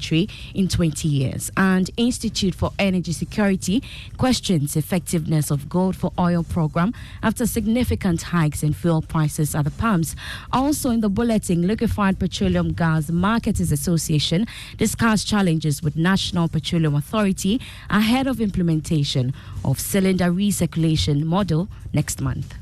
country in 20 years. And Institute for Energy Security questions effectiveness of Gold for Oil program after significant hikes in fuel prices at the pumps. Also in the bulletin, Liquefied Petroleum Gas Marketers Association discussed challenges with National Petroleum Authority ahead of implementation of cylinder recirculation model next month.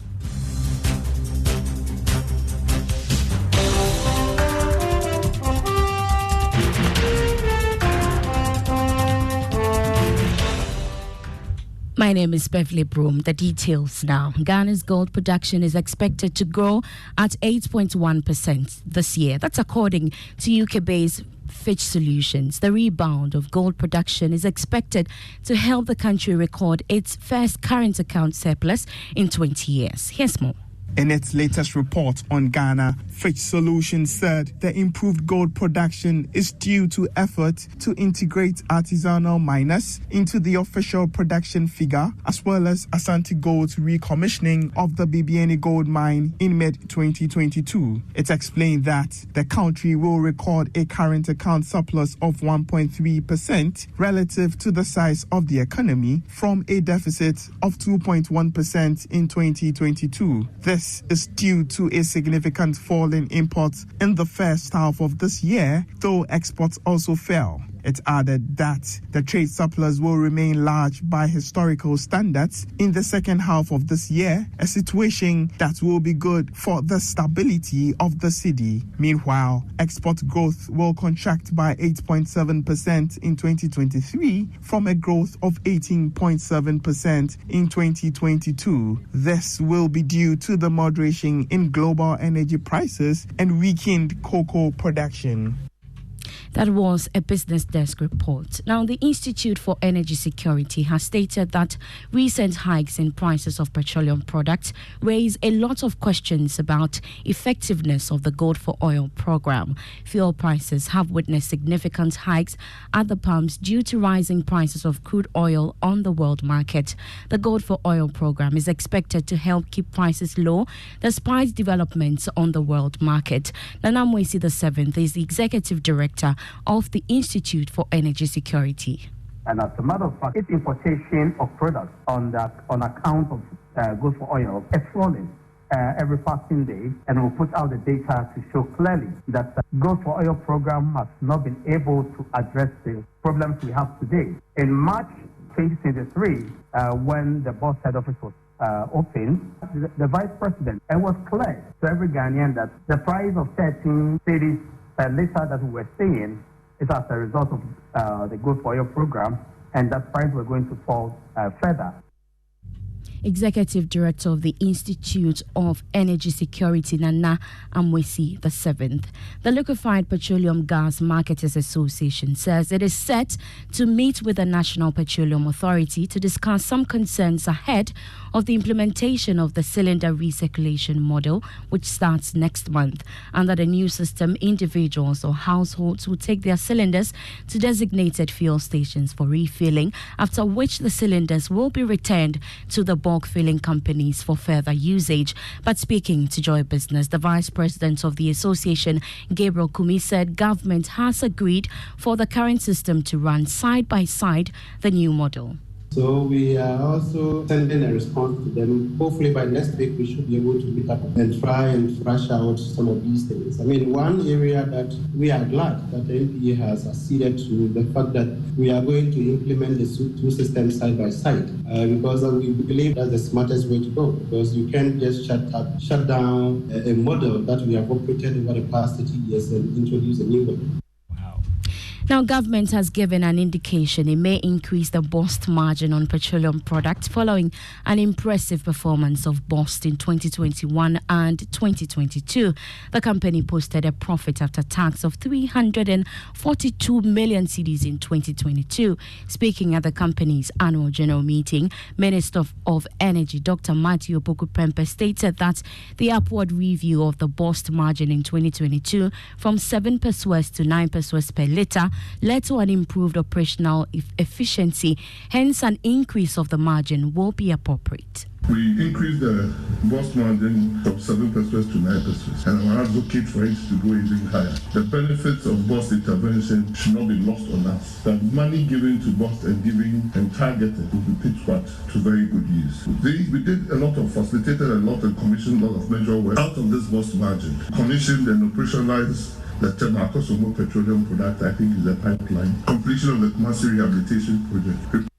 My name is Beverly Broom. The details now. Ghana's gold production is expected to grow at 8.1% this year. That's according to UK-based Fitch Solutions. The rebound of gold production is expected to help the country record its first current account surplus in 20 years. Here's more. In its latest report on Ghana, Fitch Solutions said the improved gold production is due to effort to integrate artisanal miners into the official production figure, as well as Asante Gold's recommissioning of the Bibiani gold mine in mid-2022. It explained that the country will record a current account surplus of 1.3% relative to the size of the economy from a deficit of 2.1% in 2022. This is due to a significant fall in imports in the first half of this year, though exports also fell. It added that the trade surplus will remain large by historical standards in the second half of this year, a situation that will be good for the stability of the city. Meanwhile, export growth will contract by 8.7% in 2023 from a growth of 18.7% in 2022. This will be due to the moderation in global energy prices and weakened cocoa production. That was a Business Desk report. Now, the Institute for Energy Security has stated that recent hikes in prices of petroleum products raise a lot of questions about effectiveness of the Gold for Oil program. Fuel prices have witnessed significant hikes at the pumps due to rising prices of crude oil on the world market. The Gold for Oil program is expected to help keep prices low despite developments on the world market. Nana Mwesi VII is the executive director of the Institute for Energy Security. And as a matter of fact, its importation of products on account of Gold for Oil is falling every passing day, and we'll put out the data to show clearly that the Gold for Oil program has not been able to address the problems we have today. In March 2023, when the boss head office was opened, the vice president, it was clear to every Ghanaian that the price of 13 cities per liter that we were seeing is as a result of the Gold for Oil program, and that price was going to fall further. Executive Director of the Institute of Energy Security, Nana Mwesi VII. The Liquefied Petroleum Gas Marketers Association says it is set to meet with the National Petroleum Authority to discuss some concerns ahead of the implementation of the cylinder recirculation model, which starts next month. Under the new system, individuals or households will take their cylinders to designated fuel stations for refilling, after which the cylinders will be returned to the bulk filling companies for further usage. But speaking to Joy Business, the Vice President of the Association, Gabriel Kumi, said government has agreed for the current system to run side by side the new model. So we are also sending a response to them. Hopefully by next week we should be able to pick up and try and thrash out some of these things. I mean, one area that we are glad that the NPA has acceded to the fact that we are going to implement the two systems side by side because we believe that's the smartest way to go, because you can't just shut down a model that we have operated over the past 30 years and introduce a new one. Now, government has given an indication it may increase the BOST margin on petroleum products following an impressive performance of BOST in 2021 and 2022. The company posted a profit after tax of 342 million cedis in 2022. Speaking at the company's annual general meeting, Minister of Energy Dr. Matthew Opoku-Prempeh stated that the upward review of the BOST margin in 2022 from 7 pesos to 9 pesos per litre led to an improved operational efficiency. Hence, an increase of the margin will be appropriate. We increased the bust margin from 7% to 9%, and I'm advocate for it to go even higher. The benefits of bust intervention should not be lost on us. That money given to bust and giving and targeted will be pitched back to very good use. We did facilitated a lot and commissioned a lot of major work out of this bust margin. Commissioned and operationalized the Temakosomo petroleum product, I think, is a pipeline. Completion of the Kumasi rehabilitation project.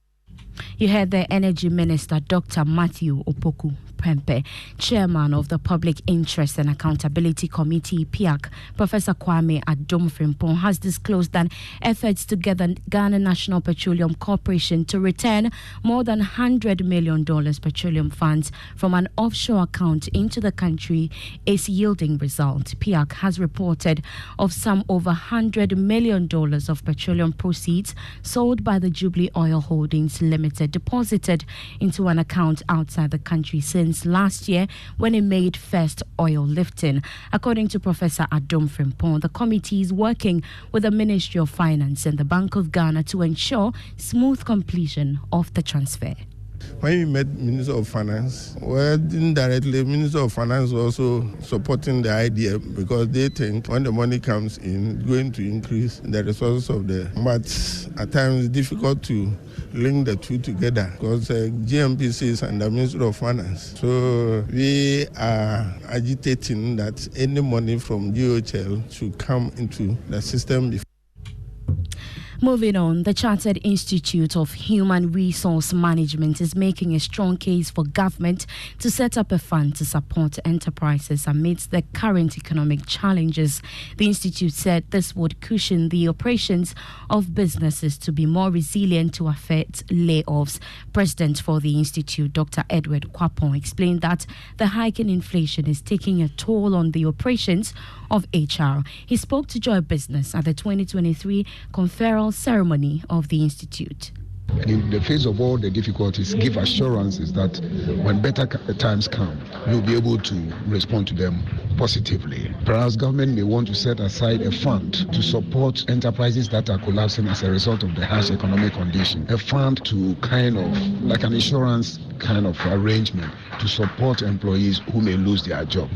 You heard the Energy Minister, Dr. Matthew Opoku Prempeh, Chairman of the Public Interest and Accountability Committee, PIAC, Professor Kwame Adom-Frimpong, has disclosed that efforts to get the Ghana National Petroleum Corporation to return more than $100 million petroleum funds from an offshore account into the country is yielding results. PIAC has reported of some over $100 million of petroleum proceeds sold by the Jubilee Oil Holdings Limited deposited into an account outside the country since last year when it made first oil lifting. According to Professor Adom-Frimpong, the committee is working with the Ministry of Finance and the Bank of Ghana to ensure smooth completion of the transfer. When we met Minister of Finance, well, indirectly, Minister of Finance was also supporting the idea because they think when the money comes in, it's going to increase the resources of the... But at times, it's difficult to link the two together because GMPC is under Minister of Finance. So we are agitating that any money from GOHL should come into the system before. Moving on, the Chartered Institute of Human Resource Management is making a strong case for government to set up a fund to support enterprises amidst the current economic challenges. The institute said this would cushion the operations of businesses to be more resilient to affect layoffs. President for the institute, Dr. Edward Kwapong, explained that the hike in inflation is taking a toll on the operations of HR. He spoke to Joy Business at the 2023 conferral ceremony of the institute. In the face of all the difficulties, give assurances that when better times come, you'll be able to respond to them positively. Perhaps government may want to set aside a fund to support enterprises that are collapsing as a result of the harsh economic condition. A fund to kind of, like an insurance kind of arrangement to support employees who may lose their job.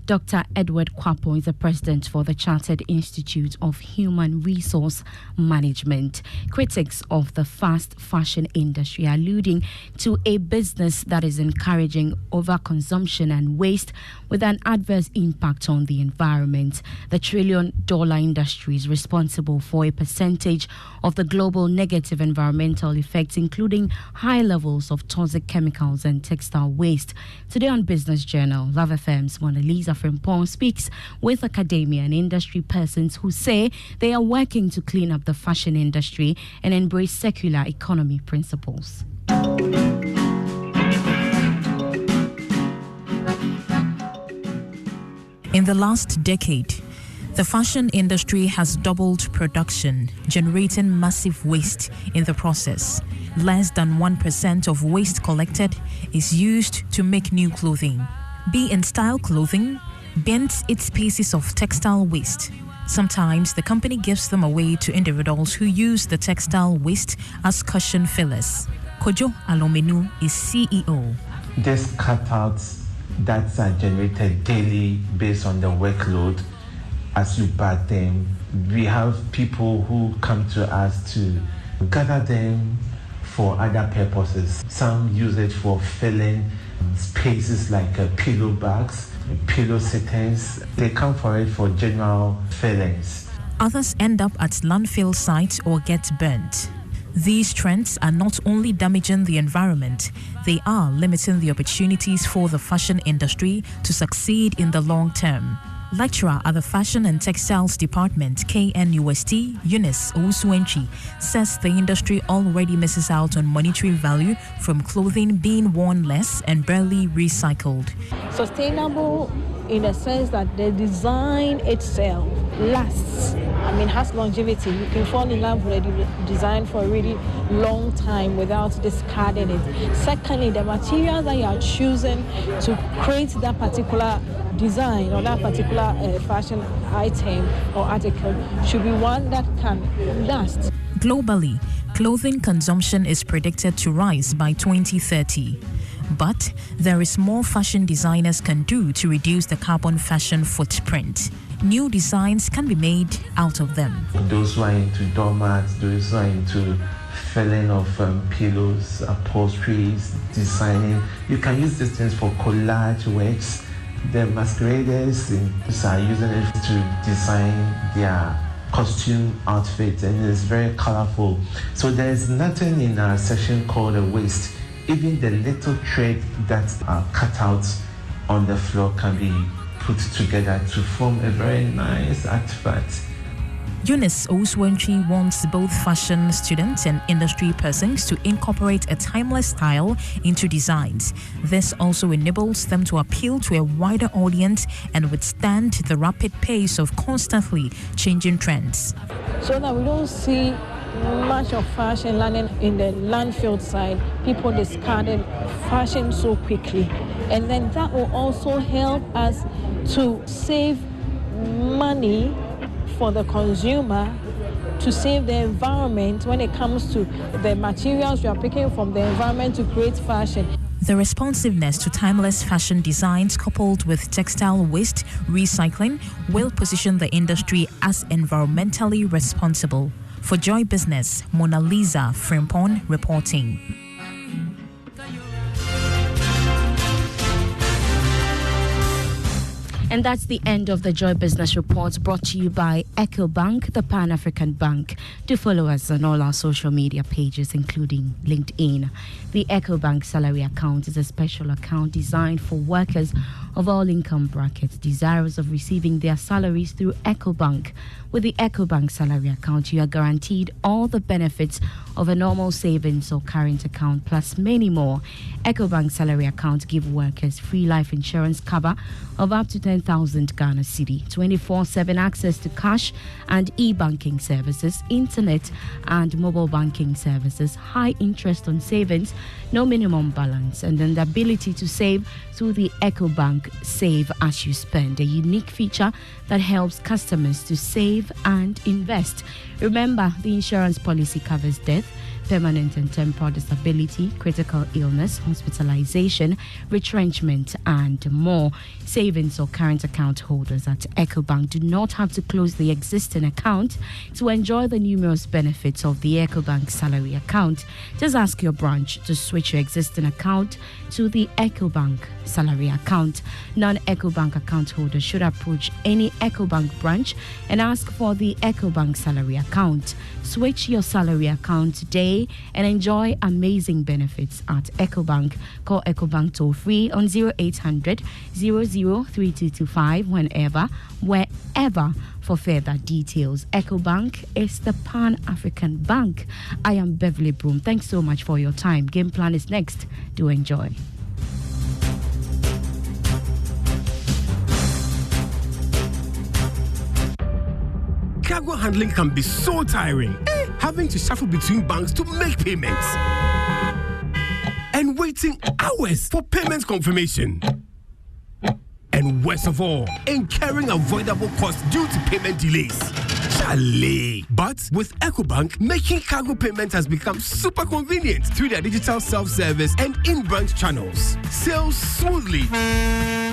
Dr. Edward Kwapong is the president for the Chartered Institute of Human Resource Management. Critics of the fast fashion industry are alluding to a business that is encouraging overconsumption and waste with an adverse impact on the environment. The trillion-dollar industry is responsible for a percentage of the global negative environmental effects, including high levels of toxic chemicals and textile waste. Today on Business Journal, Love FM's Mona Lisa Frimpong speaks with academia and industry persons who say they are working to clean up the fashion industry and embrace circular economy principles. In the last decade, the fashion industry has doubled production, generating massive waste in the process. Less than 1% of waste collected is used to make new clothing. Be in Style Clothing bends its pieces of textile waste. Sometimes the company gives them away to individuals who use the textile waste as cushion fillers. Kojo Alomenu is CEO. These cutouts that are generated daily based on the workload, as you bag them, we have people who come to us to gather them for other purposes. Some use it for filling spaces like pillow bags, pillow sittings. They come for it for general fillings. Others end up at landfill sites or get burnt. These trends are not only damaging the environment, they are limiting the opportunities for the fashion industry to succeed in the long term. Lecturer at the Fashion and Textiles Department, KNUST, Eunice Owusu-Entwi, says the industry already misses out on monetary value from clothing being worn less and barely recycled. Sustainable in the sense that the design itself lasts. Has longevity. You can fall in love with a design for a really long time without discarding it. Secondly, the material that you are choosing to create that particular design or that particular fashion item or article should be one that can last. Globally, clothing consumption is predicted to rise by 2030. But there is more fashion designers can do to reduce the carbon fashion footprint. New designs can be made out of them. Those who are into doormats, those who are into felling of pillows, upholsteries, designing, you can use these things for collage works. The masqueraders are using it to design their costume outfits, and it's very colorful. So there's nothing in our section called a waste. Even the little thread that are cut out on the floor can be put together to form a very nice artifact. Eunice Oswentry wants both fashion students and industry persons to incorporate a timeless style into designs. This also enables them to appeal to a wider audience and withstand the rapid pace of constantly changing trends. So that we don't see much of fashion landing in the landfill side, people discarded fashion so quickly. And then that will also help us to save money for the consumer, to save the environment when it comes to the materials you are picking from the environment to create fashion. The responsiveness to timeless fashion designs coupled with textile waste recycling will position the industry as environmentally responsible. For Joy Business, Mona Lisa Frimpong reporting. And that's the end of the Joy Business Report, brought to you by EcoBank, the Pan-African Bank. Do follow us on all our social media pages, including LinkedIn. The EcoBank salary account is a special account designed for workers of all income brackets desirous of receiving their salaries through EcoBank. With the EcoBank salary account, you are guaranteed all the benefits of a normal savings or current account, plus many more. EcoBank salary accounts give workers free life insurance cover of up to 10,000 Ghana Cedi, 24/7 access to cash and e-banking services, internet and mobile banking services, high interest on savings, no minimum balance, and then the ability to save through the EcoBank Save As You Spend, a unique feature that helps customers to save and invest. Remember, the insurance policy covers death, permanent and temporary disability, critical illness, hospitalization, retrenchment, and more. Savings or current account holders at EcoBank do not have to close the existing account to enjoy the numerous benefits of the EcoBank salary account. Just ask your branch to switch your existing account to the EcoBank salary account. Non-EcoBank account holders should approach any EcoBank branch and ask for the EcoBank salary account. Switch your salary account today and enjoy amazing benefits at EcoBank. Call EcoBank toll free on 0800 003225 wherever for further details. EcoBank is the Pan-African Bank. I am Beverly Broom. Thanks so much for your time. Game Plan is next. Do enjoy. Cargo handling can be so tiring. Having to shuffle between banks to make payments. And waiting hours for payment confirmation. And worst of all, incurring avoidable costs due to payment delays. Chalet. But with EcoBank, making cargo payments has become super convenient through their digital self-service and in-branch channels. Sail smoothly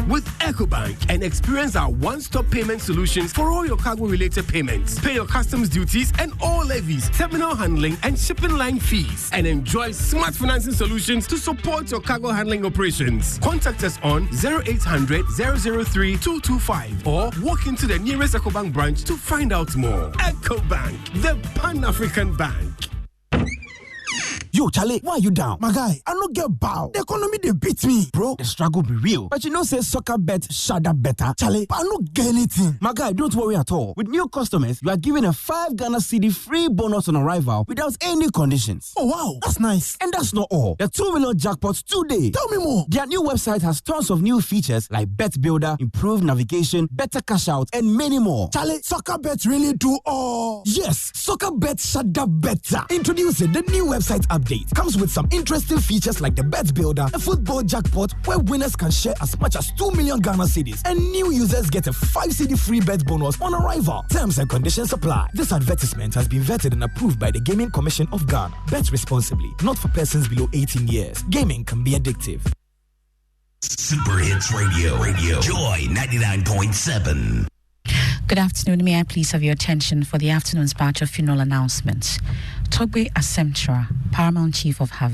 with EcoBank and experience our one-stop payment solutions for all your cargo-related payments. Pay your customs duties and all levies, terminal handling and shipping line fees, and enjoy smart financing solutions to support your cargo handling operations. Contact us on 0800 003 225 or walk into the nearest EcoBank branch to find out more. EcoBank, the Pan-African Bank. Yo, Charlie, why are you down? My guy, I don't get bow. The economy, they beat me. Bro, the struggle be real. But you know, say soccer bet shut up better. Charlie, but I don't get anything. My guy, don't worry at all. With new customers, you are given a 5 Ghana Cedi free bonus on arrival without any conditions. Oh, wow. That's nice. And that's not all. The 2 million jackpots today. Tell me more. Their new website has tons of new features like Bet Builder, improved navigation, better cash out, and many more. Charlie, soccer bets really do all. Yes, soccer bet shut up better. Introducing the new website update. Comes with some interesting features like the Bet Builder, a football jackpot where winners can share as much as 2 million Ghana Cedis, and new users get a 5 Cedi free bet bonus on arrival. Terms and conditions apply. This advertisement has been vetted and approved by the Gaming Commission of Ghana. Bet responsibly, not for persons below 18 years. Gaming can be addictive. Super Hits Radio. Joy 99.7. Good afternoon. May I please have your attention for the afternoon's batch of funeral announcements. Togbe Asemtra, Paramount Chief of Have